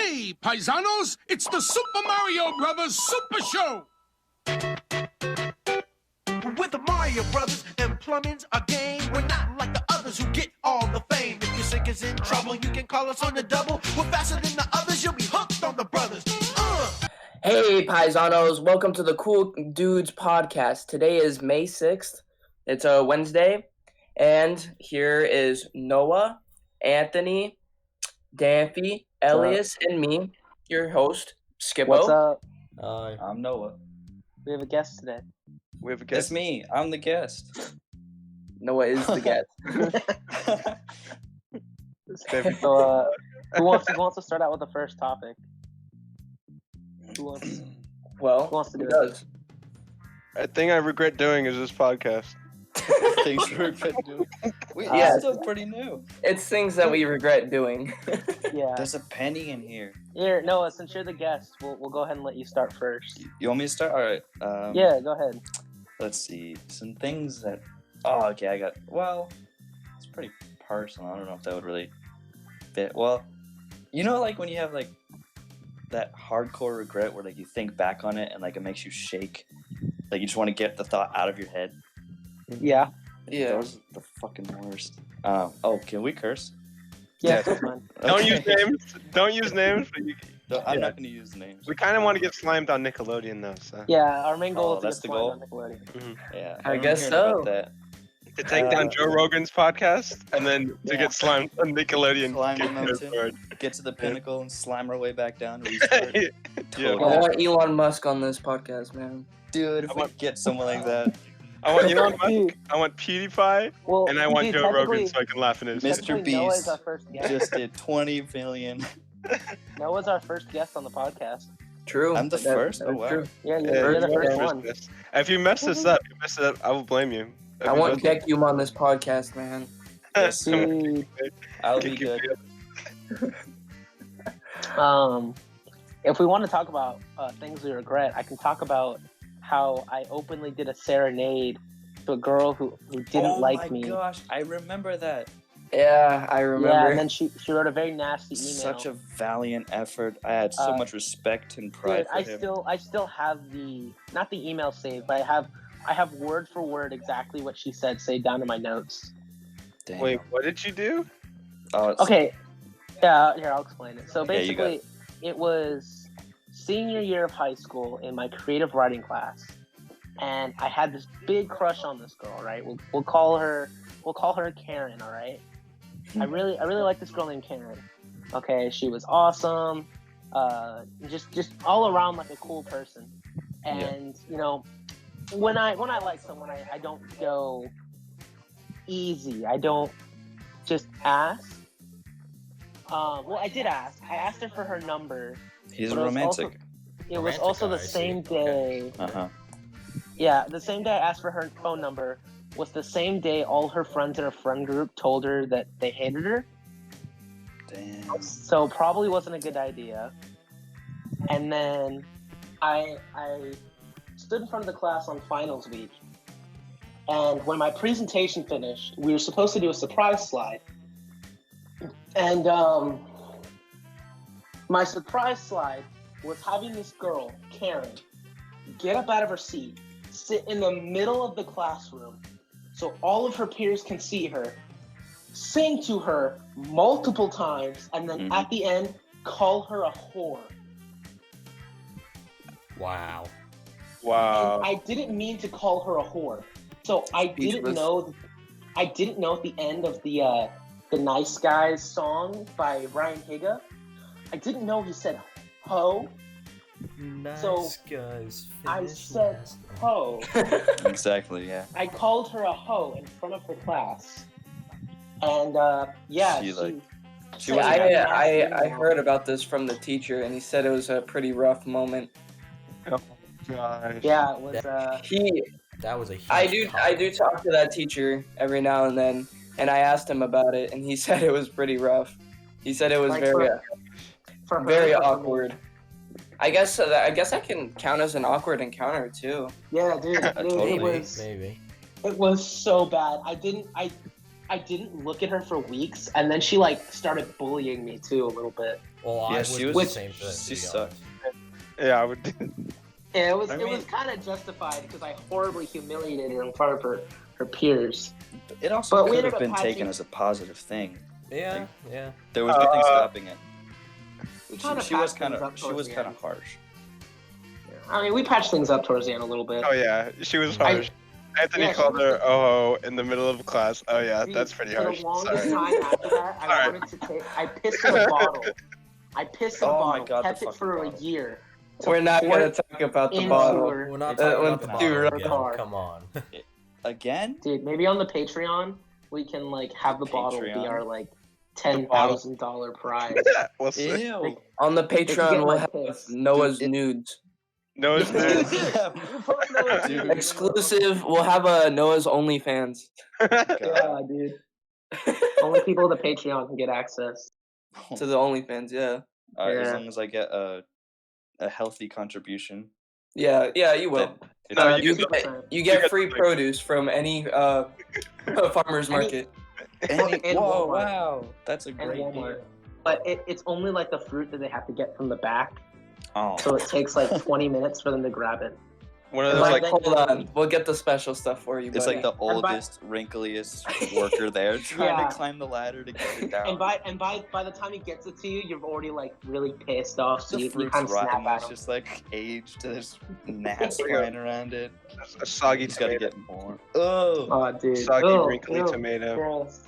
Hey, paisanos, it's the Super Mario Brothers Super Show! With the Mario Brothers and plumbing's a game. We're not like the others who get all the fame. If your sink is in trouble, you can call us on the double. We're faster than the others, you'll be hooked on the brothers. Hey, paisanos, welcome to the Kuldudes Podcast. Today is May 6th. It's a Wednesday, and here is Noah, Anthony, Damphy, Elias, and me, your host, Skippo. What's up? Hi, I'm Noah. We have a guest today. We have a guest. It's me. I'm the guest. Noah is the guest. So, who wants to start out with the first topic? Who wants to do it? A thing I regret doing is this podcast. Things we regret doing. It's still pretty new. It's things that we regret doing. Yeah. There's a penny in here. Here, Noah, since you're the guest, we'll go ahead and let you start first. You want me to start? All right. Yeah, go ahead. Let's see. Some things that... Oh, okay, it's pretty personal. I don't know if that would really fit. Well, you know, like when you have like that hardcore regret where like you think back on it and like it makes you shake. Like you just want to get the thought out of your head. Yeah. Yeah. Those are the fucking worst. Can we curse? Yeah, that's fine. Don't use names. Don't use names. But I'm not going to use names. We kind of want to get slimed on Nickelodeon, though. So. Yeah, our main goal is to that's get the slimed goal? on Nickelodeon. Mm-hmm. Yeah. I guess so. To take down Joe Rogan's podcast, and then to get slimed on Nickelodeon. Climb the mountain, get to the pinnacle, and slime our way back down. Restart. Yeah. Totally. I want Elon Musk on this podcast, man. Dude, if we get someone like that. I want Elon Musk, I want PewDiePie, Well, and I want dude, Joe Rogan technically- so I can laugh in his face. Mr. technically, Noah is Beast our first guest. just did 20 million. Noah's our first guest on the podcast. True. I'm the first? Oh, wow. True. Yeah, Yeah, you're the you're first the one. first. If you mess this up, I will blame you. I want Gekyum on this podcast, man. Yes, Dude, I'll be good. if we want to talk about things we regret, I can talk about how I openly did a serenade to a girl who didn't like me. Oh my gosh, I remember that. Yeah, I remember. Yeah, and then she wrote a very nasty email. Such a valiant effort. I had so much respect and pride Dude, for him. I still have not the email saved, but I have word for word exactly what she said saved down in my notes. Damn. Wait, what did you do? Oh, Okay, yeah, here I'll explain it. So Yeah, you got basically, it was senior year of high school in my creative writing class, and I had this big crush on this girl. Right, we'll call her Karen. All right. I really like this girl named Karen. Okay, she was awesome. Just all around like a cool person. And you know, when I like someone, I don't go easy. I don't just ask. Well, I did ask. I asked her for her number. He's but romantic. It was also the I see. same day. Uh-huh. Yeah, the same day I asked for her phone number was the same day all her friends in her friend group told her that they hated her. Damn. So probably wasn't a good idea. And then I stood in front of the class on finals week. And when my presentation finished, we were supposed to do a surprise slide. And my surprise slide was having this girl, Karen, get up out of her seat, sit in the middle of the classroom so all of her peers can see her, sing to her multiple times, and then at the end, call her a whore. Wow. Wow. And I didn't mean to call her a whore. So I didn't know at the end of the Nice Guys song by Ryan Higa, I didn't know he said ho. Nice So, guys. I said ho. Exactly, yeah. I called her a hoe in front of her class. And She Yeah, I heard about this from the teacher, and he said it was a pretty rough moment. Oh, gosh. Yeah, it was That was a huge I do talk to that teacher every now and then, and I asked him about it, and he said it was pretty rough. He said it was Like very for her, very for me. awkward. I guess I can count as an awkward encounter too. Yeah, dude, Totally. it was Maybe. It was so bad. I didn't look at her for weeks, and then she like started bullying me too a little bit. Well, I Yeah, would she do was- the same thing. she to be sucked. honest. Yeah, I would. Yeah, it was I mean- kind of justified because I horribly humiliated her in front of her peers. It also But we could ended have up been taken patching- as a positive thing. Yeah, Like- yeah. There was nothing stopping it. We kind of She was patched kind things up of towards the end. harsh. I mean, we patched things up towards the end a little bit. Oh yeah, she was harsh. Anthony yeah, she called was her the- oh in the middle of class. Oh yeah, Dude, that's pretty for harsh. the longest Sorry. time after that, I Sorry. wanted to take. I pissed in a bottle. I pissed in a Oh my bottle. God, the kept it fucking for bottle. a year. We're not pour gonna it talk about the into bottle. her- We're not That talking went about the too bottle rough. again. hard. Come on. Again? Dude, maybe on the Patreon we can like have the bottle be Patreon. our like $10,000 prize. Yeah, we'll see. Ew. On the get Patreon, we'll my have piss. Noah's Dude, nudes. No, it's nude. You both know it's Dude. you. Exclusive. We'll have a Noah's OnlyFans. Yeah, dude. Only people with a Patreon can get access. To the OnlyFans, yeah. Alright, as Yeah. long as I get a healthy contribution. Yeah, you will. then it's No, Uh, you you can- get you get free the- produce from any farmer's market. And whoa, Walmart. wow. That's a And great Walmart. deal. But it's only like the fruit that they have to get from the back, Oh. so it takes like 20 minutes for them to grab it. One of And those by like then- Hold on, we'll get the special stuff for you. It's buddy. like the And by- oldest, wrinkliest worker there trying Yeah. to climb the ladder to get it down. And by the time he gets it to you, you're already like really pissed off. So the you fruit's kind of snap rotten, at it's him. just like aged, there's gnats Yeah. flying around it. a soggy You just gotta tomato. get more. Oh, Oh, dude. Soggy, Ugh, wrinkly ugh, tomato. gross.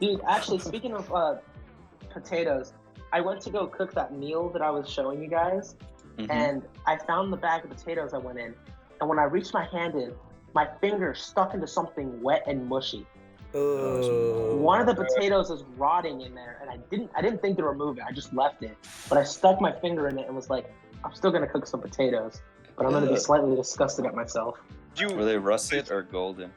Dude, actually, speaking of potatoes, I went to go cook that meal that I was showing you guys, Mhm. and I found the bag of potatoes I went in, and when I reached my hand in, my finger stuck into something wet and mushy. One of the potatoes is rotting in there, and I didn't think to remove it. I just left it, but I stuck my finger in it and was like, I'm still gonna cook some potatoes, but I'm gonna be Ugh. slightly disgusted at myself. were they russet or golden?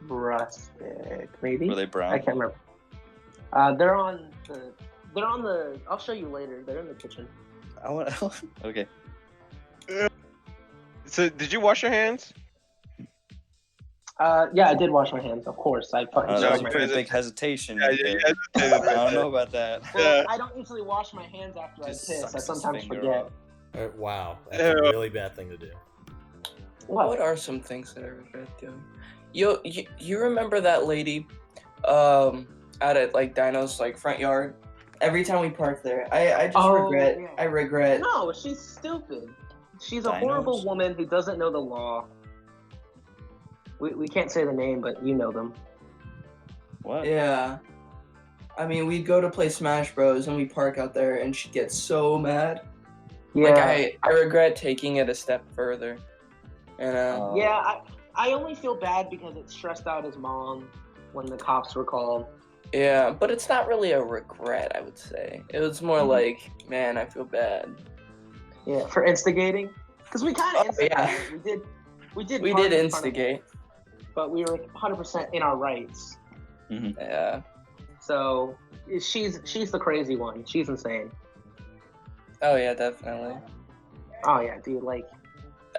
Rustic, maybe. Were they brown? I can't remember. They're on the. I'll show you later. They're in the kitchen. I want. Okay. So, did you wash your hands? Yeah, I did wash my hands. Of course, I fucking. That No, was a you pretty guys- big hesitation. Yeah, right you there. hesitated I don't right know about that. Well, Yeah. I don't usually wash my hands after Just I piss. I sucks his sometimes finger forget. off. Wow, that's Ew. a really bad thing to do. What are some things that I regret doing? You remember that lady, out at like Dino's like front yard? Every time we park there, I just Oh, regret. yeah. I regret. No, she's stupid. She's a Dinos? horrible woman who doesn't know the law. We can't say the name, but you know them. What? Yeah. I mean, we'd go to play Smash Bros. And we park out there, and she gets so mad. Yeah. Like I regret taking it a step further. And Yeah, I only feel bad because it stressed out his mom when the cops were called. yeah, but it's not really a regret. I would say it was more like, man, I feel bad. Yeah, for instigating. Because we kind of Oh, instigated. yeah. We did. We park did in front of instigate. it, but we were 100% in our rights. Yeah. So she's the crazy one. She's insane. Oh yeah, definitely. Oh yeah, dude. Like,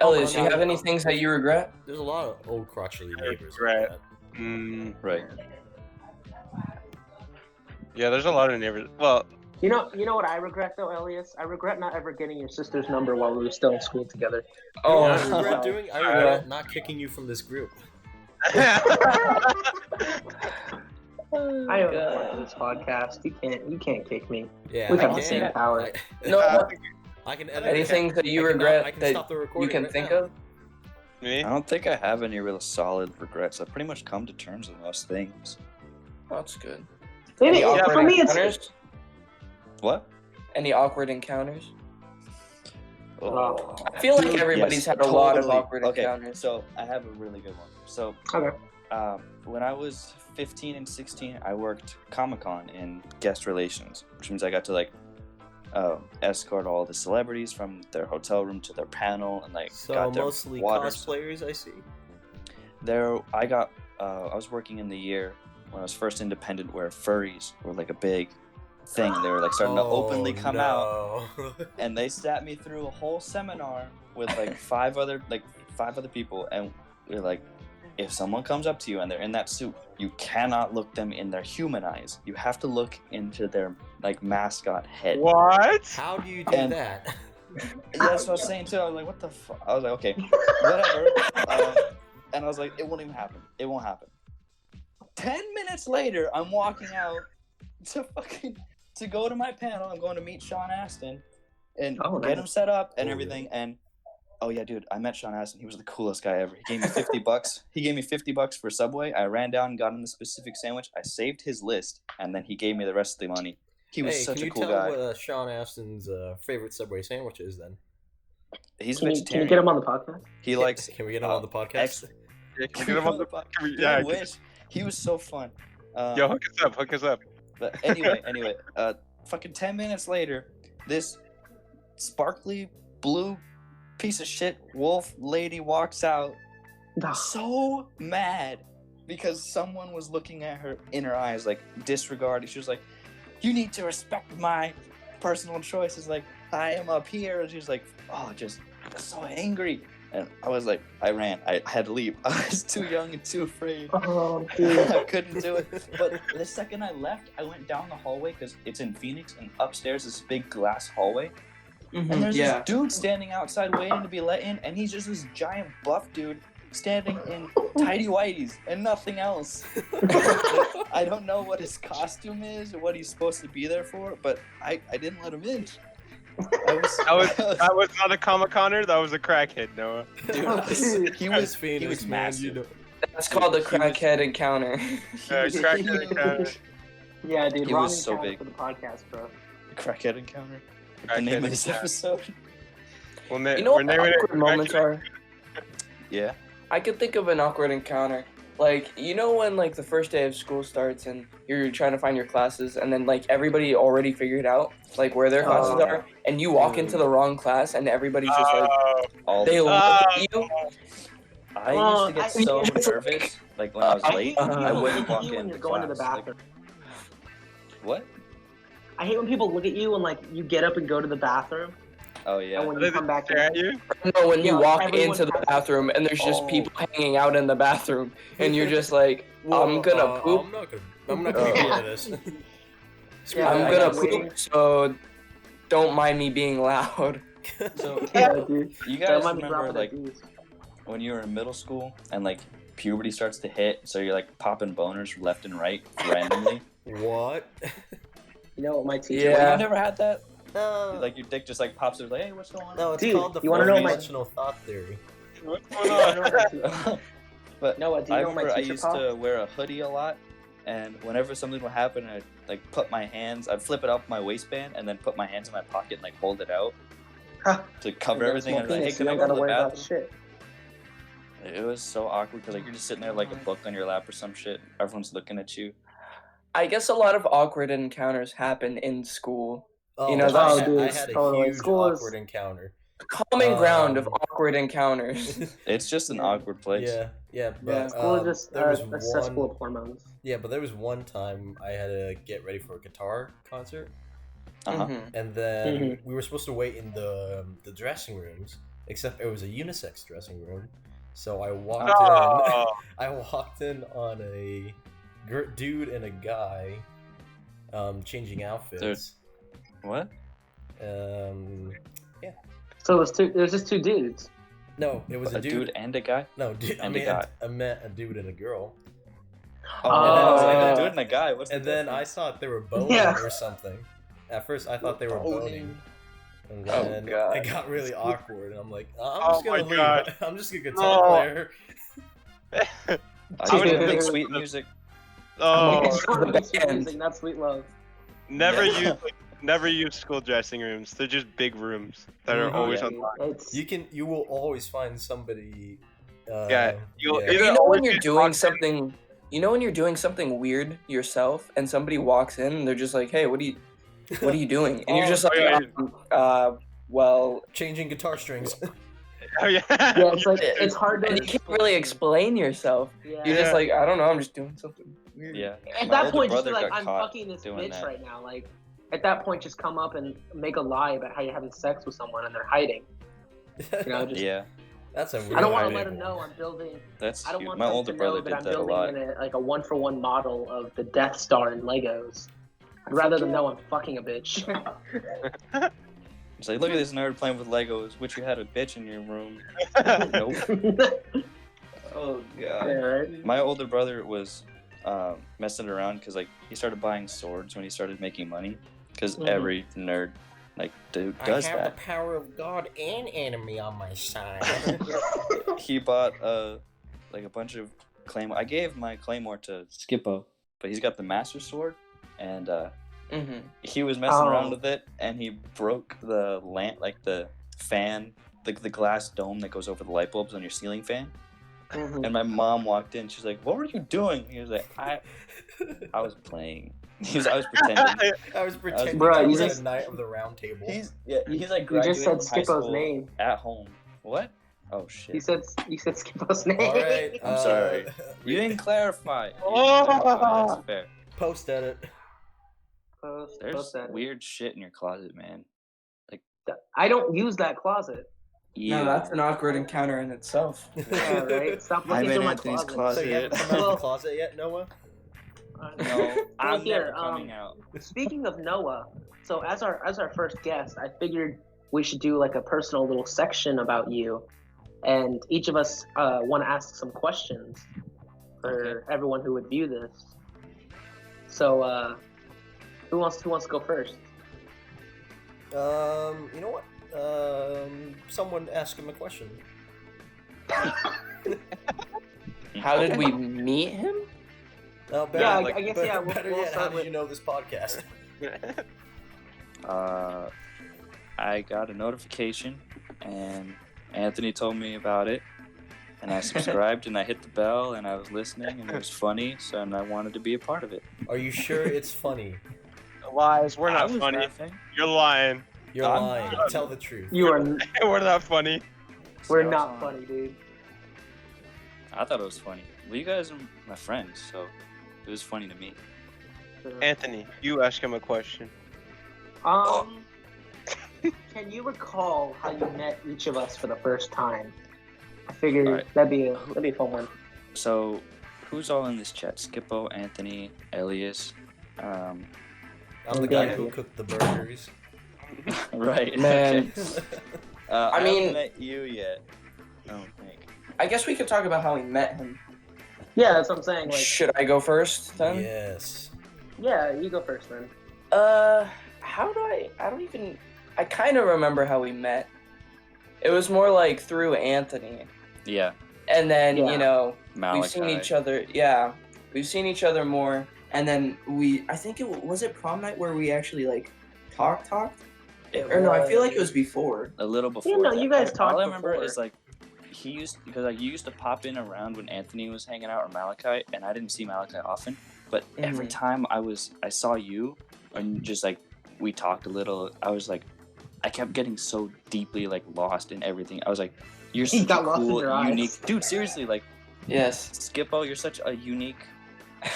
Elias, my you God. have any things that you regret? There's a lot of old crotchety neighbors. Right. Like Mm, Right. yeah, there's a lot of neighbors. Well, you know what I regret though, Elias? I regret not ever getting your sister's number while we were still in school together. Oh, that. You know what I regret doing? I regret not kicking you from this group. I own a part of this podcast. You can't kick me. Yeah, We I have the can. same power. no, I can edit. anything that you I can regret I can that stop the you recording can right think now. of? me? I don't think I have any real solid regrets. I've pretty much come to terms with most things. That's good. Maybe Any awkward for me, it's encounters? What? Any awkward encounters? Oh. I feel like Dude, everybody's yes, had a lot of totally. awkward Okay, encounters. so I have a really good one. So, Okay. when I was 15 and 16, I worked Comic-Con in guest relations, which means I got to like escort all the celebrities from their hotel room to their panel and like So got their mostly waters. cosplayers, I see. There, I was working in the year when I was first independent, where furries were like a big thing. They were like starting to openly come out, out. and they sat me through a whole seminar with like five other people, and we were like, if someone comes up to you and they're in that suit, you cannot look them in their human eyes. You have to look into their like mascot head. What? How do you do And- that? Yeah, that's what I was saying too. I was like, what the fuck? I was like, okay, whatever. And I was like, it won't even happen. It won't happen. 10 minutes later, I'm walking out to go to my panel. I'm going to meet Sean Astin and get him set up and everything. And oh yeah, dude, I met Sean Astin. He was the coolest guy ever. He gave me $50. He gave me $50 for Subway. I ran down and got him the specific sandwich. I saved his list, and then he gave me the rest of the money. He was such a cool guy. Can you tell what Sean Astin's favorite Subway sandwich is then? He's Can you vegetarian. get him on the podcast? He likes. Can we get him on the podcast? Yeah, can we get him on the podcast? Yeah, I wish. He was so fun. Yo, hook us up. But anyway, fucking 10 minutes later, this sparkly blue piece of shit wolf lady walks out, so mad because someone was looking at her in her eyes, like disregarding. She was like, "You need to respect my personal choices." Like, I am up here, and she was like, "Oh, just so angry." And I was like, I ran. I had to leave. I was too young and too afraid. Oh, dude. I couldn't do it. But the second I left, I went down the hallway because it's in Phoenix, and upstairs is this big glass hallway. And there's this dude standing outside waiting to be let in, and he's just this giant buff dude standing in tidy whities and nothing else. I don't know what his costume is or what he's supposed to be there for, but I didn't let him in. That was not a Comic-Coner, that was a crackhead, Noah. Dude, he was Phoenix, man, massive. you know. That's called a crackhead encounter. Crackhead encounter. Yeah, dude. He Wrong was so encounter big. for the podcast, bro. Crackhead encounter. The Crackhead name of this encounter. episode. Well, You know what awkward moments are? Yeah. I could think of an awkward encounter. Like, you know when, like, the first day of school starts and you're trying to find your classes and then, like, everybody already figured out, like, where their classes are, and you walk into the wrong class and everybody's just, like, they look at you. I used to get so nervous, like, when I was late, I wouldn't walk when in you're the going to the class. bathroom. What? I hate when people look at you and like you get up and go to the bathroom, Oh, yeah. and when you come back Stare at in, you? No, when you Yeah, walk everyone into the has- bathroom and there's just Oh. people hanging out in the bathroom and you're just like, I'm gonna poop. I'm not gonna be part of this. Yeah, I'm I gonna got poop, so don't mind me being loud. So, yeah, dude. you Don't guys mind me remember, dropping like, that juice. when you were in middle school and, like, puberty starts to hit, so you're, like, popping boners left and right randomly? What? You know what my teacher? Yeah. You never had that? No, Like, your dick just, like, pops up, like, hey, what's going on? no, it's Dude, called the you wanna know my- four-dimensional thought theory. What's going on? But Noah, do you I know what my remember I teacher used called? to wear a hoodie a lot, and whenever something would happen, I'd like put my hands, I'd flip it up my waistband, and then put my hands in my pocket and like hold it out to cover everything. And like, hey, can I you go gotta to the worry about bathroom? shit. It was so awkward because like you're just sitting there like a book on your lap or some shit. Everyone's looking at you. I guess a lot of awkward encounters happen in school. Oh, You know, I that's- had- dude, I had a totally. huge School is- awkward encounter. Common ground of awkward encounters. It's just an awkward place. Yeah, but School is just there was a cesspool one. of hormones. Yeah, but there was one time I had to get ready for a guitar concert, Uh-huh. Mhm. and then we were supposed to wait in the dressing rooms, except it was a unisex dressing room. So I walked in. Oh, I walked in on a dude and a guy, changing outfits. What? So it was just two dudes. No, it was A dude and a guy? No, dude. and a guy. I met a dude and a girl. Oh, I was like, Oh. a dude and a guy. What's And the then I difference? thought they were boning Yeah. or something. At first, I thought they were boning. And then God. it got really awkward, and I'm like, I'm Oh just gonna my leave. God. I'm just a guitar No. player. I used to make sweet music. oh, band. Not sweet love. never use school dressing rooms. They're just big rooms that are Mhm. always Yeah. on lock. It's You will always find somebody. Yeah, you'll yeah. either You know when always you're get doing awkward- something. You know when you're doing something weird yourself, and somebody walks in, and they're just like, "Hey, what are you doing?" And you're just like, yeah. "Well," Changing guitar strings. Oh yeah. yeah, it's like it's hard to. and you can't really explain yourself. Yeah. You're just like, I don't know, I'm just doing something weird. Yeah. At My that older point, just be brother like, got I'm caught fucking this doing bitch that. right now. Like, at that point, just come up and make a lie about how you're having sex with someone and they're hiding. You know, just Yeah. That's a real I don't want to Right. let him know I'm building. That's I don't cute. want My them older to brother know that did I'm that a building lot. in a 1-for-1 model of the Death Star in Legos. I'd rather them know I'm fucking a bitch. It's like, look at this nerd playing with Legos. Wish you had a bitch in your room. Nope. Oh god. Yeah, right? My older brother was messing around because like he started buying swords when he started making money. Because Mhm. every nerd dude does I have that. the power of God and enemy on my side. He bought a bunch of claymore. I gave my claymore to Skippo, but he's got the master sword, and he was messing around with it, and he broke the lamp, like the fan, the glass dome that goes over the light bulbs on your ceiling fan. Mhm. And my mom walked in. She's like, "What were you doing?" He was like, "I was playing." I was pretending. I was pretending Bro, I you was at just- a night of the round table. He's like You graduating just said from high Skippo's school name. at home. What? Oh shit! You said Skippo's name. All right. I'm sorry. You didn't clarify. You Oh! didn't clarify. That's fair. Post edit. There's that. weird shit in your closet, man. I don't use that closet. No, that's an awkward encounter in itself. Yeah, right? Stop I'm looking in through my Anthony's closet. So you haven't come out of Well- the closet yet, Noah? No, I'm here, never coming out. Speaking of Noah, so as our first guest, I figured we should do like a personal little section about you, and each of us want to ask some questions for everyone who would view this. So, who wants to go first? You know what? Someone ask him a question. How did we meet him? Oh, better, Yeah, like- I guess better, yeah. better We'll yet, how start did with you know this podcast? I got a notification, and Anthony told me about it, and I subscribed, and I hit the bell, and I was listening, and it was funny, and I wanted to be a part of it. Are you sure it's funny? Lies. We're I not was funny. laughing. You're lying. You're I'm lying. not. Tell the truth. you are. We're not funny. We're So, not funny, dude. I thought it was funny. Well, you guys are my friends, so it was funny to me. Anthony, you ask him a question. Can you recall how you met each of us for the first time? I figured Alright. that'd be a fun one. So, who's all in this chat? Skippo, Anthony, Elias. I'm the guy Yeah. who cooked the burgers. Right. Man. okay. I I mean- haven't met you yet. I don't think. I guess we could talk about how we met him. Yeah, that's what I'm saying. Like, Should I go first then? Yes. yeah, you go first then. How do I don't even, I kind of remember how we met. It was more like through Anthony. Yeah. And then, Yeah. you know, Malachi. we've seen each other, yeah. We've seen each other more. And then I think was it prom night where we actually like talked? Or no, I feel like it was before. A little before. You know, that. you guys All talked I remember before. is like you used to pop in around when Anthony was hanging out or Malachi, and I didn't see Malachi often. But every time I saw you, and just like we talked a little, I was like, I kept getting so deeply like lost in everything. I was like, you're You such got a lost in cool, your eyes. unique dude. Seriously, like Yes. Skippo, you're such a unique,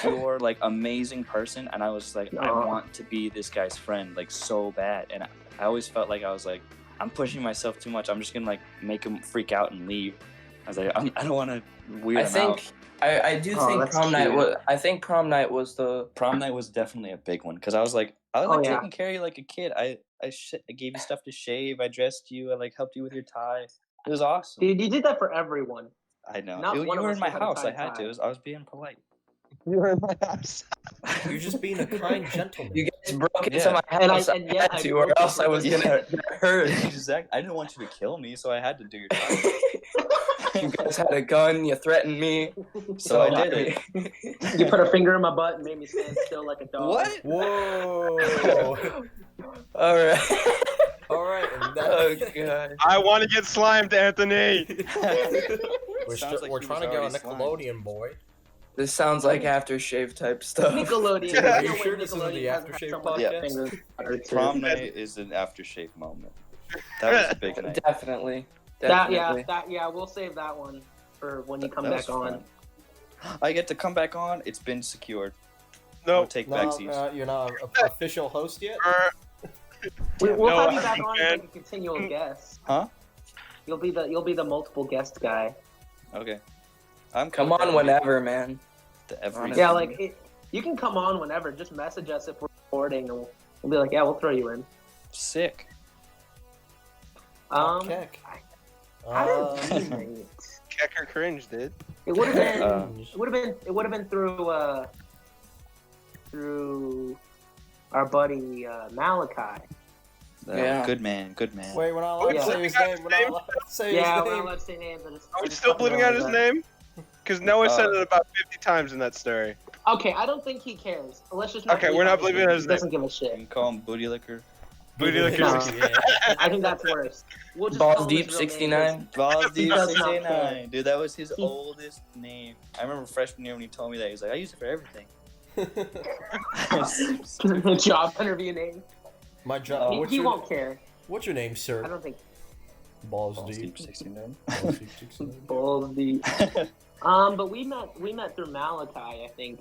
pure, like amazing person, and I was like, I Aw. want to be this guy's friend like so bad, and I always felt like I was like, I'm pushing myself too much. I'm just gonna like make him freak out and leave. I was like, I don't want to weird I him think out. I do Oh, think that's prom night cute. was. I think prom night was the. Prom night was definitely a big one because I was like Oh, yeah. taking care of you like a kid. I gave you stuff to shave. I dressed you. I like helped you with your tie. It was awesome. Dude, you did that for everyone. I know. not You one of were us in my was at a house. I time had to. tie. I was being polite. You're in my house. You're just being a kind gentleman. You guys broke into Yeah. my And house. and yeah, I had to, or else I was gonna get hurt. Exactly. I didn't want you to kill me, so I had to do your job. You guys had a gun. You threatened me. So I did it. You put a finger in my butt and made me stand still like a dog. What? Whoa. All right. All right. And that, Oh god. I want to get slimed, Anthony. we're Sounds like we're he trying was to get on already slimed. Nickelodeon, boy. This sounds like aftershave type stuff. Nickelodeon. Are There's you no way sure this isn't the Nickelodeon hasn't had aftershave someone podcast? finger in the butt or two. Prom night is an aftershave moment. That was a big night. Definitely. That Definitely. yeah, we'll save that one for when you come That back was on. fun. I get to come back on. It's been secured. No. Don't take No, backsies. you're not an official host yet. We'll No, have you back on as man. like a continual guest. Huh? You'll be the multiple guest guy. Okay. Come on whenever, man. Yeah, like you can come on whenever. Just message us if we're recording, and we'll be like, yeah, we'll throw you in. Sick. Keck. I don't know. Keck or cringe, dude. It would have been. It would have been through our buddy Malachi. Yeah. Good man. Wait, we're not allowed to say his name. We're not allowed to say his Yeah, we're not name. allowed to say names. Are we still bleeping out his name? Because Noah said it about 50 times in that story. Okay, I don't think he cares. Let's just. Okay, we're not bleeping out his He name. doesn't give a You shit. can call him Booty Licker. Booty Licker No. 69. I think that's worse. We'll just Balls call him Deep his real name. 69. Balls He Deep does not 69. Dude, that was his He- oldest name. I remember freshman year when he told me that. He was like, I use it for everything. Job interview name. My job. He won't care. What's your name, I sir? don't think. Balls Balls deep. Deep 69. Balls deep 69. Balls deep. But we met through Malachi, I think.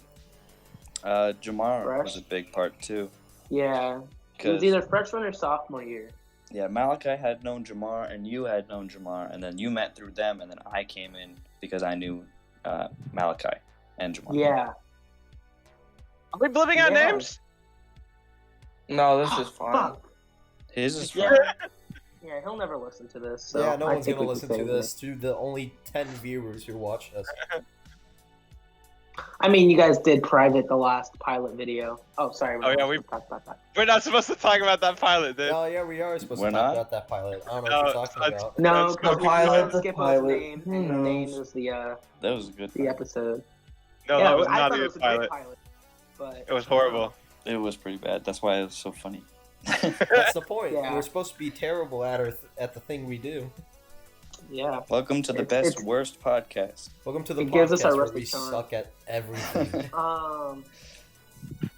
Jamar Fresh? was a big part too. Yeah. It was Because either freshman or sophomore year. yeah, Malachi had known Jamar and you had known Jamar, and then you met through them, and then I came in because I knew Malachi and Jamar. Yeah. Are we blipping out Yeah. names? No, this is fine. Fuck. His is Yeah. fun. Yeah, he'll never listen to this. So Yeah, no I one's think gonna we can listen to save this. To the only 10 viewers who watch us. it. I mean, you guys did private the last pilot video. Oh, sorry. Oh, yeah, we- talked about that. We're not supposed to talk about that pilot, dude. Oh yeah, we are supposed We're to talk not? about that pilot. I don't know No, what you're talking that's- about. No, That's because the we pilot, skip the his pilot. name. Who And the name knows? was the That was a good. episode. No, yeah, that was I not thought a it good was a great pilot. pilot. But It was horrible. It was pretty bad. That's why it was so funny. That's the point. Yeah. We're supposed to be terrible at the thing we do. Yeah. Welcome to the It's- best it's- worst podcast. Welcome to the It gives us podcast our where we rusty charm. suck at everything.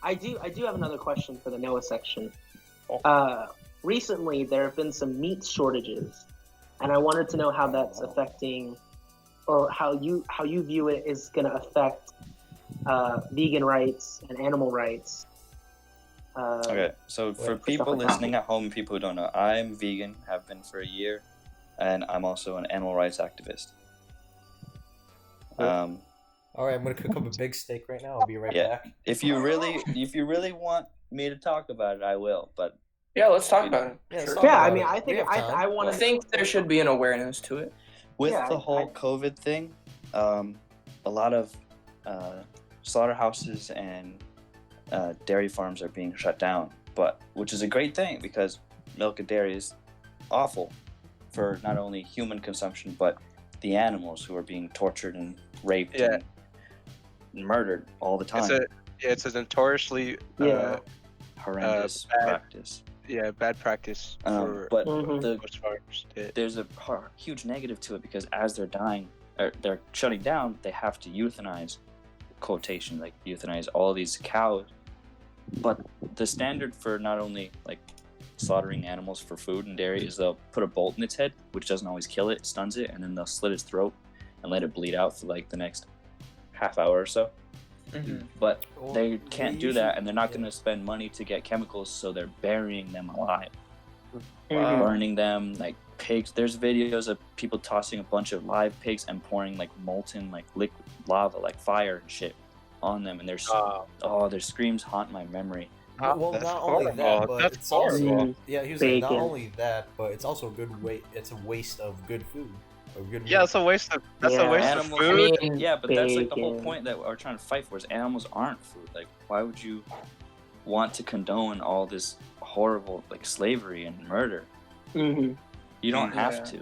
I do have another question for the Noah section. Oh. Recently there have been some meat shortages, and I wanted to know how that's affecting, or how you view it is going to affect vegan rights and animal rights. Okay, so for stuff people like that. listening at home, people who don't know, I'm vegan, have been for a year, and I'm also an animal rights activist. All right, I'm gonna cook up a big steak right now. I'll be right Yeah. back. If you really want me to talk about it, I will. But Yeah, let's talk about it. Yeah, let's Sure. talk Yeah, I about mean, it. I We think have time. I want I to think there should be an awareness to it. with Yeah, the whole COVID thing, a lot of slaughterhouses and dairy farms are being shut down. But which is a great thing because milk and dairy is awful for not only human consumption but the animals who are being tortured and raped and murdered all the time. It's a notoriously Horrendous bad- practice. bad practice for But Mhm. most farmers. there's a huge negative to it because as they're dying, or they're shutting down, they have to euthanize, quotation, like euthanize all these cows. But the standard for not only like slaughtering animals for food and dairy is they'll put a bolt in its head, which doesn't always kill it, stuns it, and then they'll slit its throat and let it bleed out for like the next half hour or so. But Well, they we can't do usually- that, and they're not going to spend money to get chemicals, so they're burying them alive, Mhm. burning them like pigs. There's videos of people tossing a bunch of live pigs and pouring like molten like liquid lava, like fire and shit, on them, and their screams haunt my memory. Well, That's not only that, horrible. but That's it's also horrible. yeah. He was like, not Bacon. only that, but it's also good weight. It's a waste of good food. Of good Yeah, meat. that's a waste of Yeah. of food. I mean, Yeah, but that's like the whole Bacon. point that we're trying to fight for is animals aren't food. Like, why would you want to condone all this horrible like slavery and murder? Mhm. You don't Yeah. have to.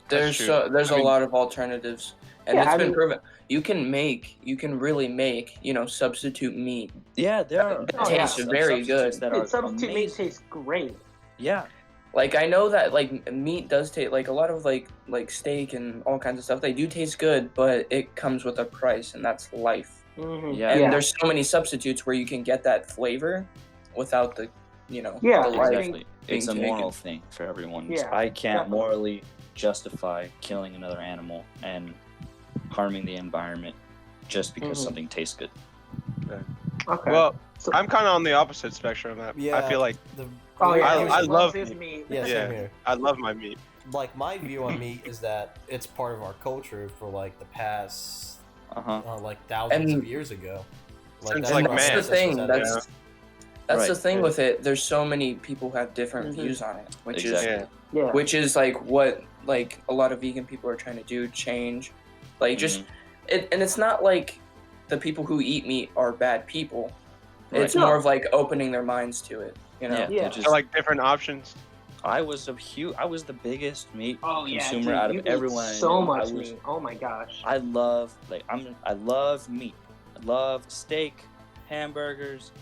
There's true. there's I mean- a lot of alternatives, and Yeah, it's I been mean- proven. You can really make substitute meat. Yeah, there are. That tastes very good. That Dude, are substitute meat amazing. tastes great. Yeah, Like I know that like meat does taste like a lot of like steak and all kinds of stuff. They do taste good, but it comes with a price, and that's life. Mhm. Yeah. And Yeah. there's so many substitutes where you can get that flavor without the Yeah, the I life. think- exactly. It's a being moral taken. thing for everyone. Yeah, I can't definitely. morally justify killing another animal and harming the environment just because Mhm. something tastes good. Okay. Well, So- I'm kind of on the opposite spectrum. Yeah. I feel like Oh yeah, I he love loves his meat. meat. Yeah, Yeah. same here. I love my meat. Like my view on meat is that it's part of our culture for like the past like thousands of years ago. Since, that's like, where our man. That's the thing. ancestors had That's the Right. thing with it. There's so many people who have different Mhm. views on it, which Exactly. Yeah. Yeah. which is like what like a lot of vegan people are trying to do, change, like just it. And it's not like the people who eat meat are bad people. It's Right. more of like opening their minds to it. You know. Yeah, Yeah. they're just, So, like different options. I was the biggest meat Oh yeah, consumer dude, out you of eat everyone. I so knew. much I was, meat. Oh my gosh. I love meat. I love steak, hamburgers,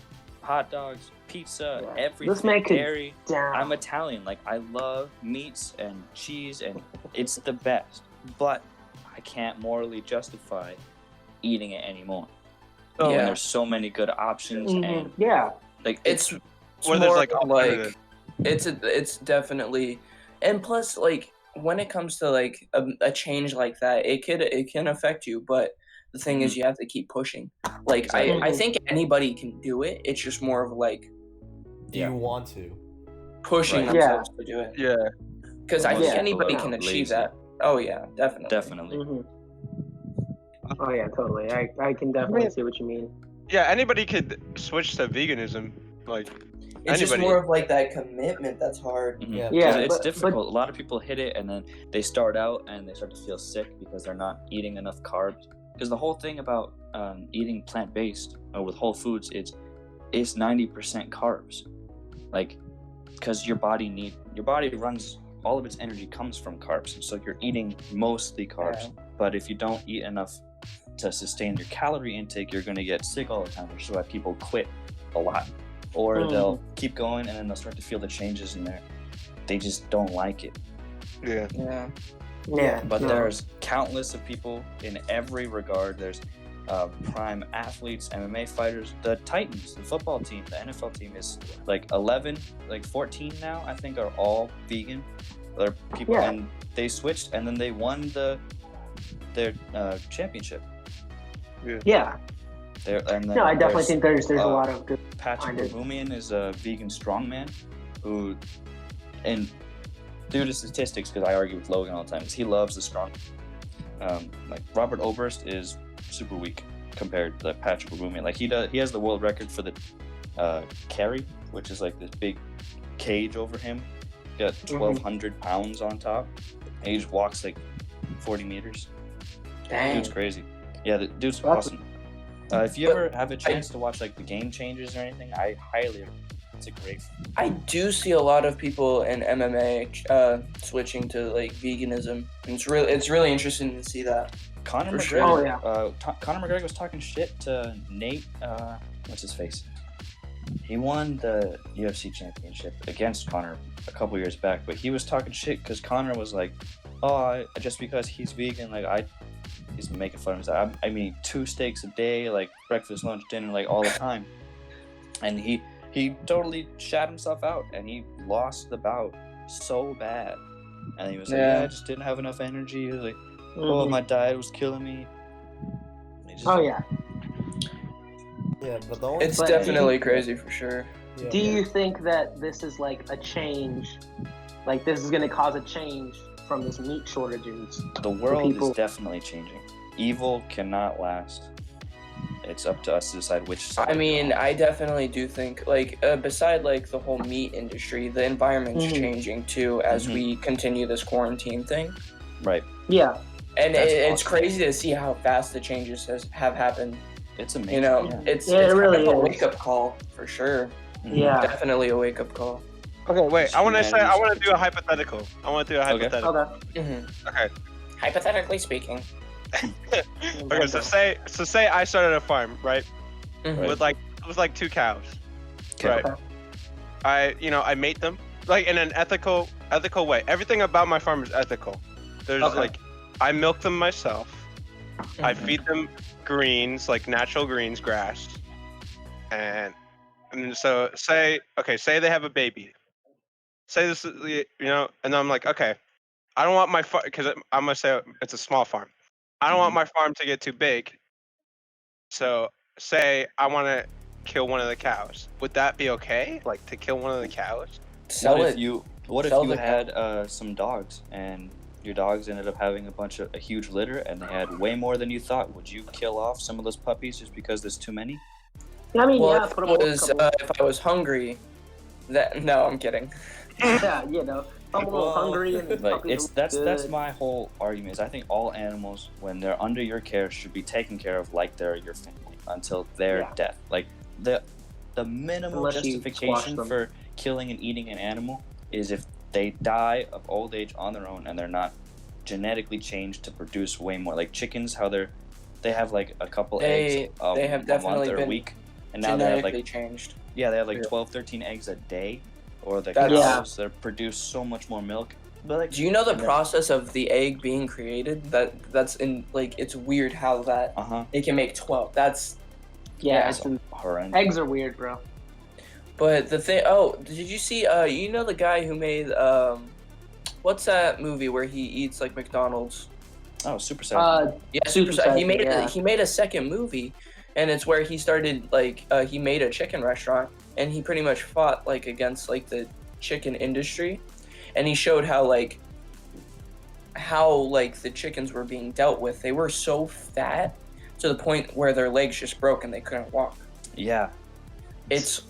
hot dogs, pizza, Yeah. everything. This man could- Dairy. Damn. I'm Italian. Like I love meats and cheese, and it's the best. But I can't morally justify eating it anymore. So, Yeah. When there's so many good options, Mhm. and Yeah. like It's Where there's more like alternative. it's definitely, and plus like when it comes to like a change like that, it can affect you, but the thing is you have to keep pushing. Like Exactly. I think anybody can do it. It's just more of like Do you want to? pushing Right. themselves to do it. Yeah. Because I Most think people anybody are can achieve lazy. that. Oh yeah, definitely. definitely. Mhm. Oh yeah, totally. I can definitely see what you mean. Yeah. Anybody could switch to veganism. Like It's just anybody. more of like that commitment that's hard. Mhm. Yeah. Yeah, 'Cause it's but- difficult. A lot of people hit it and then they start out and they start to feel sick because they're not eating enough carbs. Because the whole thing about eating plant-based or with whole foods, it's 90% carbs. Like, because your body runs, all of its energy comes from carbs, and so you're eating mostly carbs. Yeah. But if you don't eat enough to sustain your calorie intake, you're going to get sick all the time, which is why people quit a lot. Or Mhm. they'll keep going and then they'll start to feel the changes in there. They just don't like it. Yeah. Yeah. Yeah. But no. there's countless of people in every regard. There's prime athletes, MMA fighters, the Titans, the football team, the NFL team is like 11, like 14 now, I think, are all vegan. They're people, Yeah. and they switched, and then they won their championship. Yeah. And then No, I definitely there's, think there's a uh, lot of good. Patrick Minded. Babumian is a vegan strongman who, and due to statistics, because I argue with Logan all the time, 'cause he loves the strong. Like Robert Oberst is super weak compared to Patrick Babumian. Like he has the world record for the carry, which is like this big cage over him. He got 1,200 pounds on top, and he just walks like 40 meters. Dang. Dude's crazy. Yeah, the dude's That's- awesome. If you ever have a chance to watch like the Game Changers or anything, I highly recommend. It's a great. I do see a lot of people in MMA switching to like veganism. And it's really interesting to see that. Conor For sure. McGregor. Oh, yeah. Conor McGregor was talking shit to Nate. What's his face? He won the UFC championship against Conor a couple years back, but he was talking shit because Conor was like, "Oh, just because he's vegan, like he's making fun of himself. I mean, 2 steaks a day, like breakfast, lunch, dinner, like all the time." And he totally shat himself out, and he lost the bout so bad. And he was like, Yeah. "Yeah, I just didn't have enough energy." He was like, "Oh, Mhm. my diet was killing me." And he just- Oh yeah. Yeah, but the only It's But- definitely crazy for sure. yeah, Do you think that this is like a change? Like this is going to cause a change from this meat shortages? The world people- is definitely changing. Evil cannot last. It's up to us to decide which side. I mean, I definitely do think like beside like the whole meat industry, the environment's Mhm. changing too as Mhm. we continue this quarantine thing. Right. Yeah. And That's it's awesome. crazy to see how fast the changes have happened. It's amazing. You know, yeah. it's Yeah, it kind really of a is. wake up call for sure. Mhm. Yeah. Definitely a wake up call. Okay, wait. I want to Humanity's- do a hypothetical. Okay. hypothetical. Okay. Okay. Hypothetically speaking. Okay. So say I started a farm, right? Mhm. With like 2 cows. Okay. Right. I mate them like in an ethical way. Everything about my farm is ethical. There's Okay. like I milk them myself. I Mhm. feed them greens, like natural greens, grass. And so say they have a baby. Say this is and I'm like, okay, I don't want my farm because I'm gonna say it's a small farm. I don't want my farm to get too big. So say I want to kill one of the cows. Would that be okay? Like to kill one of the cows? Sell What it. if you Sell the had some dogs and your dogs ended up having a huge litter and they had way more than you thought? Would you kill off some of those puppies just because there's too many? I mean, Well, yeah, if, put it them was, if I was hungry, no, I'm kidding. Yeah, you know, I'm a little hungry and the Like puppies that's look that's good. my whole argument. Is I think all animals, when they're under your care, should be taken care of like they're your family until their Yeah. death. Like the minimal Unless you justification squash them. for killing and eating an animal is if they die of old age on their own and they're not genetically changed to produce way more. Like chickens, how they have like a couple eggs They have a month definitely or a been week, and now they have Genetically like changed. they have like Yeah. 12, 13 eggs a day, or the That's- cows that produce so much more milk. But like, Do you know the and then- process of the egg being created? That's in like it's weird how that it can make 12. That's Yeah, It's it's- horrendous. eggs are weird, bro. but the thing. Oh, did you see? You know the guy who made what's that movie where he eats like McDonald's? Oh, super sad. Yeah, Super Size. He Size, made yeah. he made a second movie, and it's where he started like he made a chicken restaurant, and he pretty much fought like against like the chicken industry, and he showed how the chickens were being dealt with. They were so fat to the point where their legs just broke and they couldn't walk. Yeah, It's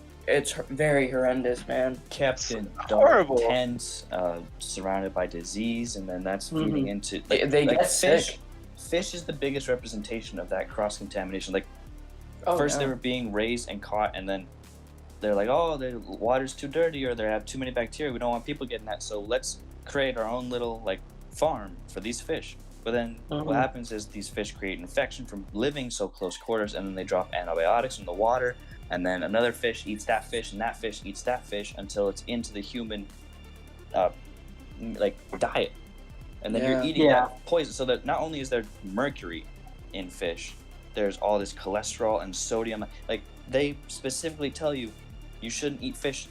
very horrendous, man. kept in horrible. dark tents, surrounded by disease, and then that's feeding into They get fish. sick. Fish is the biggest representation of that cross contamination. Like Oh, first yeah. they were being raised and caught, and then they're like, oh, the water's too dirty, or they have too many bacteria. We don't want people getting that, so let's create our own little like farm for these fish. But then what happens is these fish create infection from living so close quarters, and then they drop antibiotics in the water, and then another fish eats that fish, and that fish eats that fish until it's into the human diet, and then you're eating that poison. So that not only is there mercury in fish, there's all this cholesterol and sodium. Like they specifically tell you you shouldn't eat fish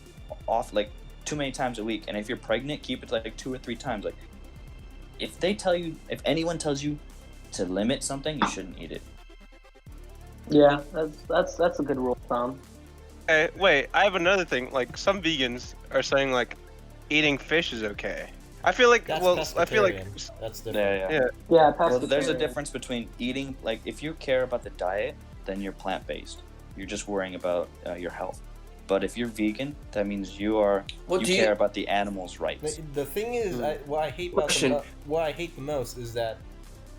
off like too many times a week, and if you're pregnant, keep it like 2 or 3 times. Like if anyone tells you to limit something, you shouldn't eat it. Yeah, that's a good rule of thumb. Hey, wait, I have another thing. Like some vegans are saying like eating fish is okay. I feel like That's I feel like pescatarian. That's different. Yeah. Yeah, Well, there's a pescatarian. difference between eating, like if you care about the diet, then you're plant-based. You're just worrying about your health. But if you're vegan, that means you care about the animal's rights. The thing is, what I hate the most is that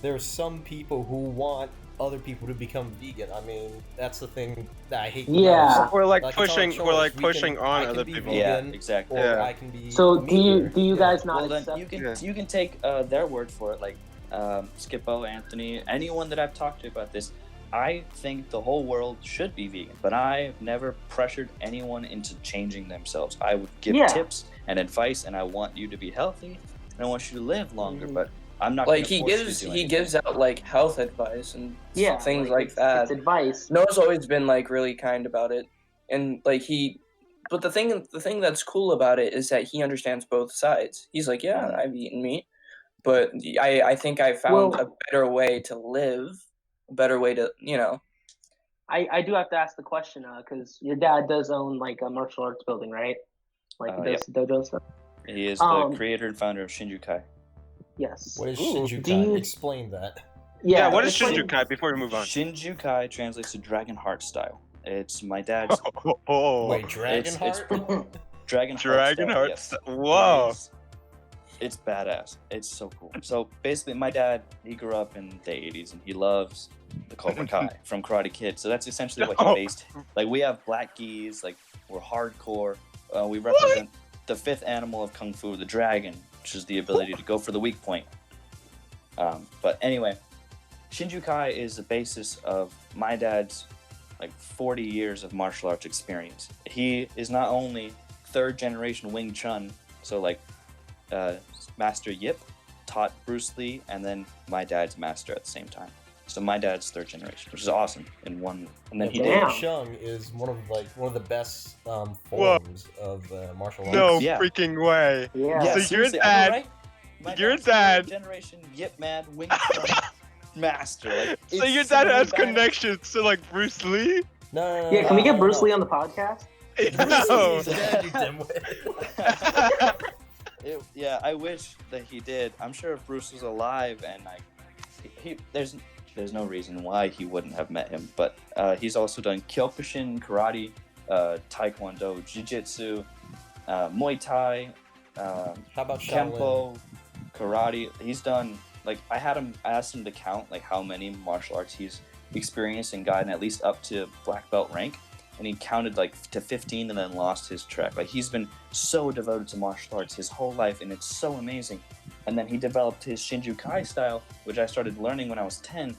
there are some people who want other people to become vegan. I mean, that's the thing that I hate the most. we're like Like, it's our pushing, choice. we're like We pushing can- on I can other be people. Yeah, vegan, exactly. Or Yeah. I can be So do meat, you guys not Well, then accept? you can take their word for it. Like Skippo, Anthony, anyone that I've talked to about this. I think the whole world should be vegan, but I've never pressured anyone into changing themselves. I would give tips and advice, and I want you to be healthy, and I want you to live longer. But I'm not Like gonna he force you gives to do he anything. gives out like health advice and things like it's, that. It's advice. Noah's always been like really kind about it, and like but the thing that's cool about it is that he understands both sides. He's like, yeah, I've eaten meat, but I think I found a better way to live, a better way to I do have to ask the question because your dad does own like a martial arts building, right? Like he does dojo stuff. He is the creator and founder of Shinjukai. Yes. What is Do Shinjukai? you- Explain that. Yeah, what is it's like- Shinjukai? Before we move on. Shinjukai translates to dragon heart style. It's my dad's Wait, Dragon it's Heart? dragon Heart. Yes. Whoa. It's badass. It's so cool. So basically, my dad, he grew up in the 80s, and he loves the Cobra Kai from Karate Kid. So that's essentially what he based. Like, we have black gis, like, we're hardcore. We represent the 5th animal of Kung Fu, the dragon, which is the ability to go for the weak point. But anyway, Shinjukai is the basis of my dad's, like, 40 years of martial arts experience. He is not only 3rd generation Wing Chun, so, like, Master Yip taught Bruce Lee, and then my dad's master at the same time. So my dad's 3rd generation, which is awesome. And then he did. Wing Chun is one of the best forms of martial arts. No Yeah. freaking way. Yeah. Yeah, So seriously, your I know, dad- right? My your dad's dad- 3rd generation Yip Man Wing Chun master. Like, So it's your dad has badass. connections to like Bruce Lee? No. Yeah, can we get Bruce Lee on the podcast? No. He's dead, you dimwit. Yeah, I wish that he did. I'm sure if Bruce was alive and there's no reason why he wouldn't have met him. But he's also done Kyokushin, karate, taekwondo, jiu-jitsu, Muay Thai, How about Kempo, karate. He's done, like, I asked him to count like how many martial arts he's experienced and gotten at least up to black belt rank, and he counted like to 15 and then lost his track. Like, he's been so devoted to martial arts his whole life, and it's so amazing. And then he developed his Shinjukai style, which I started learning when I was 10.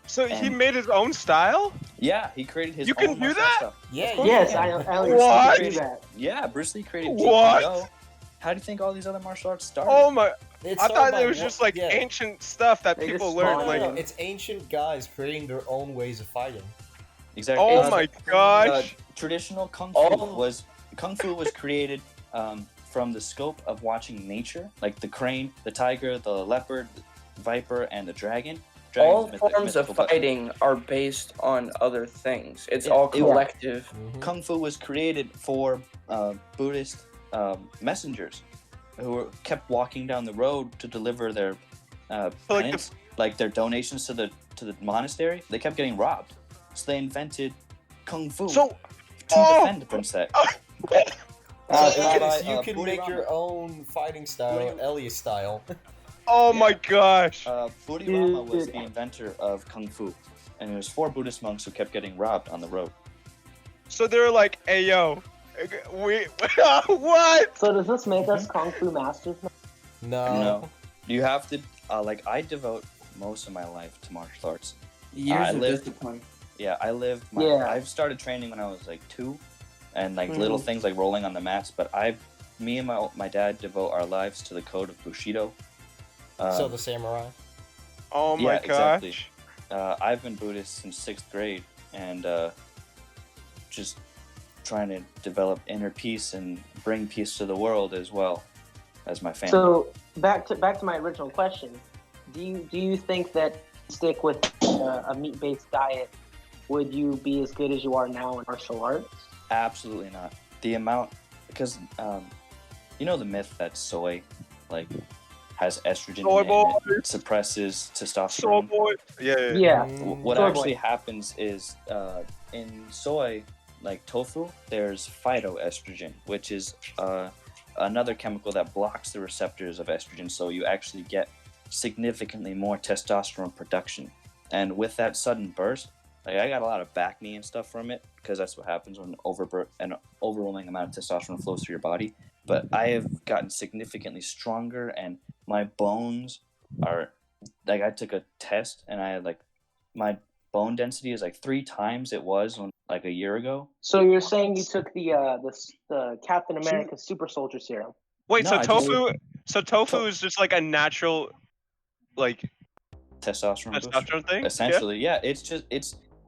So he made his own style? Yeah, he created his You own can do martial that? style. Yeah, Yes, yeah. I What? understand do that. Yeah, Bruce Lee created What? GPO. How do you think all these other martial arts started? Oh my! It I started thought by it was just like yeah. ancient stuff that They people just learned. spawned Like, No, it's ancient guys creating their own ways of fighting. Exactly. oh It's my like, gosh! traditional kung Oh. fu was created from the scope of watching nature, like the crane, the tiger, the leopard, the viper, and the dragon. All Dragon's forms of mythical, but fighting are based on other things. It's Yeah, all it- collective. Mhm. Kung fu was created for Buddhist messengers who kept walking down the road to deliver their penance, like their donations to the monastery. They kept getting robbed, so they invented kung fu So, to oh! defend the princess. You can make your own fighting style, Buddhi- Elias style. Oh my gosh! Bodhirama was Dude. the inventor of kung fu, and it was 4 Buddhist monks who kept getting robbed on the road. So they're like, "Hey yo, we what?" So does this make us Kung Fu masters now? No, you have to I devote most of my life to martial arts. Years of lived- discipline. Yeah, Yeah. I've started training when I was like 2, and like Mhm. little things like rolling on the mats. But me and my dad devote our lives to the code of Bushido. So the samurai. Oh my Yeah, gosh! exactly. I've been Buddhist since 6th grade, and just trying to develop inner peace and bring peace to the world as well as my family. So back to my original question. Do you think that stick with a meat-based diet, would you be as good as you are now in martial arts? Absolutely not. The amount, because the myth that soy has estrogen Soy in it, and it suppresses So testosterone. boy, yeah. Yeah. What Soy actually boy. happens is in soy, like tofu, there's phytoestrogen, which is another chemical that blocks the receptors of estrogen, so you actually get significantly more testosterone production. And with that sudden burst, I got a lot of back knee and stuff from it, because that's what happens when an overwhelming amount of testosterone flows through your body. But I have gotten significantly stronger, and my bones are I took a test, and I had my bone density is 3 times it was a year ago. So you're saying you took the Captain America Super Soldier Serum? Wait, No, so I just- tofu is just like a natural, like Testosterone booster. testosterone thing? Essentially, yeah. It's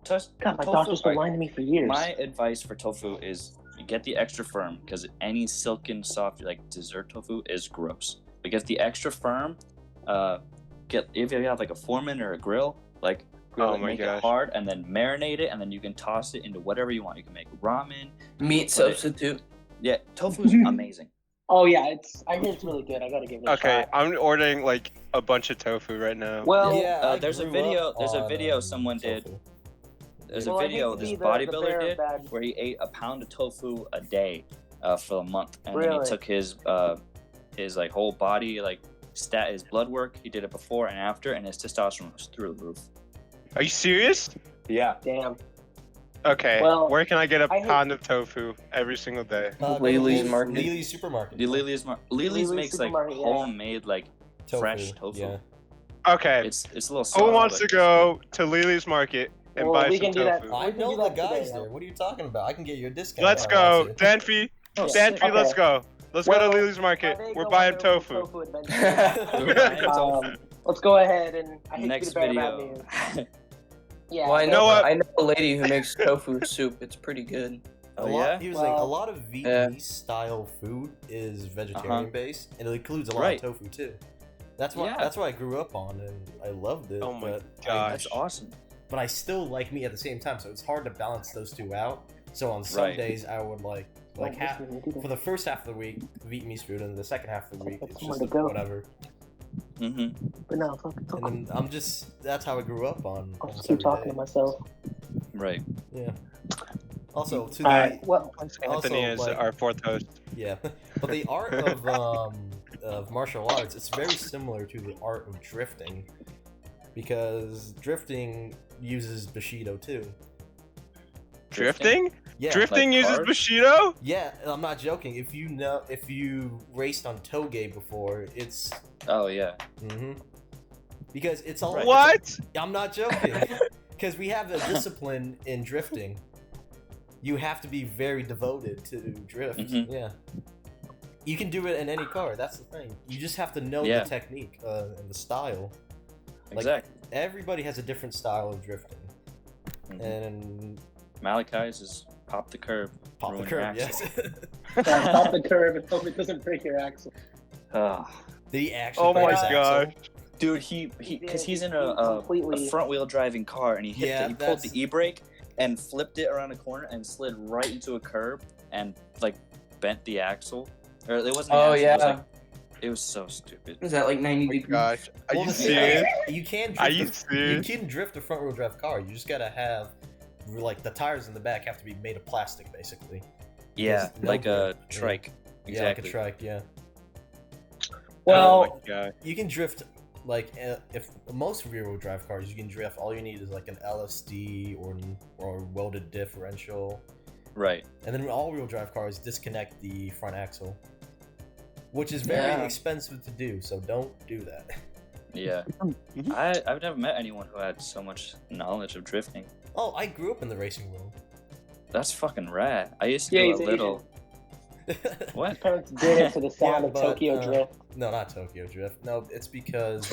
God, my tofu, doctor's been like, lying to me for years. My advice for tofu is you get the extra firm, because any silken soft dessert tofu is gross. But get the extra firm. If you have a foreman or a grill, grill Oh it, my make gosh. it hard, and then marinate it, and then you can toss it into whatever you want. You can make ramen. Meat substitute. Yeah, tofu is amazing. Oh yeah, I hear it's really good. I gotta give it a Okay, shot. I'm ordering a bunch of tofu right now. Well, I there's a grew video- up there's a on, video someone did. tofu. There's Well, a I hate video to this be the bodybuilder bearer of did bad- where he ate a pound of tofu a day for a month, and then Really? he took his whole body his blood work. He did it before and after, and his testosterone was through the roof. Are you serious? Yeah. damn. Okay, Well, where can I get a I hate- pound of tofu every single day? Go to Lily's Market. Lily's supermarket. Lily's Lily's makes supermarket, yeah. homemade Tofu, fresh tofu. Yeah. Okay, It's a little. who sour, wants but to go to Lily's Market and Well, buy we some can do that. tofu? We I can know do the that guys today, there. though. What are you talking about? I can get you a discount. Let's if I go, want to. Danfy. Oh, Danfy, okay. let's go. Let's go Well, to Lily's Market. Are they We're going buying on tofu. tofu adventure? Let's go ahead and I hate to Next be the bearer of video. bad news. Yeah. Well, I You know know what? I know a lady who makes tofu soup. It's pretty good. Oh, a yeah? lot, here's the thing, a Well, lot of Vietnamese style food is vegetarian based, and it includes a lot Right. of tofu too. That's what Yeah. that's what I grew up on, and I loved it. Oh my but gosh. That's awesome. but I still like meat at the same time. So it's hard to balance those two out. So on some days I would like for the first half of the week Vietnamese food, and the second half of the week it's just whatever. But no, and then that's how I grew up on. I'll just keep talking to myself. Right. Yeah. Also, Anthony is our fourth host. Yeah, but the art of martial arts, it's very similar to the art of drifting, because drifting uses Bushido too. Drifting? Yeah. Drifting like uses cars? Bushido? Yeah, I'm not joking. If you raced on Toge before, it's Oh yeah. because it's all What? I'm not joking. Because we have a discipline in drifting. You have to be very devoted to drift. Yeah. You can do it in any car. That's the thing. You just have to know the technique and the style. Exactly. Everybody has a different style of drifting. And Malachi's is pop the curb. Pop the curb, yes. Pop the curb and hope it doesn't break your axle. Did he actually? Oh my break his gosh. axle? Dude, because he's in a front wheel driving car, and he pulled the e-brake and flipped it around a corner and slid right into a curb and like bent the axle. Or it wasn't. Oh the axle, yeah. It was so stupid. Is that like 90 degrees? Gosh. Are you the thing serious? is, you can drift Are you serious? You can drift a front wheel drive car. You just gotta have like the tires in the back have to be made of plastic, basically. Yeah, No like a grip. trike. Yeah, like a Exactly. trike. Yeah. Oh Well, my God. You can drift like if most rear-wheel drive cars, you can drift. All you need is like an LSD or welded differential, Right. and then all-wheel drive cars disconnect the front axle, which is very expensive to do. So don't do that. Yeah. I've never met anyone who had so much knowledge of drifting. Oh, I grew up in the racing world. That's fucking rad. I used to do he's a little. What? parents did it to the sound of but, Tokyo Drift. No, not Tokyo Drift. No, it's because.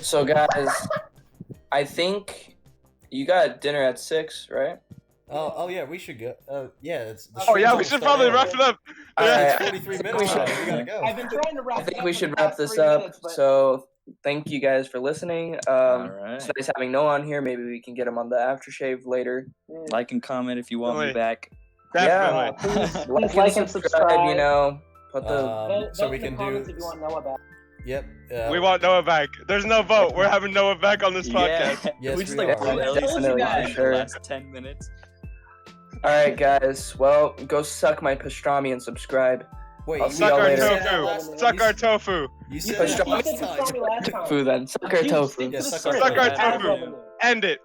So guys, I think you got dinner at 6, right? Oh yeah, we should go. Yeah, it's. The Oh yeah, stream's we should almost probably done. wrap it up. Alright. It's 43 minutes. Now. We gotta go. I've been trying to wrap I think we should wrap this up. So thank you guys for listening. Alright. It's nice having Noah on here. Maybe we can get him on the aftershave later. Like and comment if you want me Definitely. back. Definitely. Please like and subscribe. You know, put the. So we can do. If you want Noah back. Yep. We want Noah back. There's no vote. We're having Noah back on this podcast. Yes, we just we like are. Definitely, for sure. the last 10 minutes. All right, guys. Well, go suck my pastrami and subscribe. Wait, I'll you see Suck y'all our later. tofu. Suck our tofu. You said Pastrami. last time. Tofu then. Suck our tofu. Yeah, Suck our tofu. End it.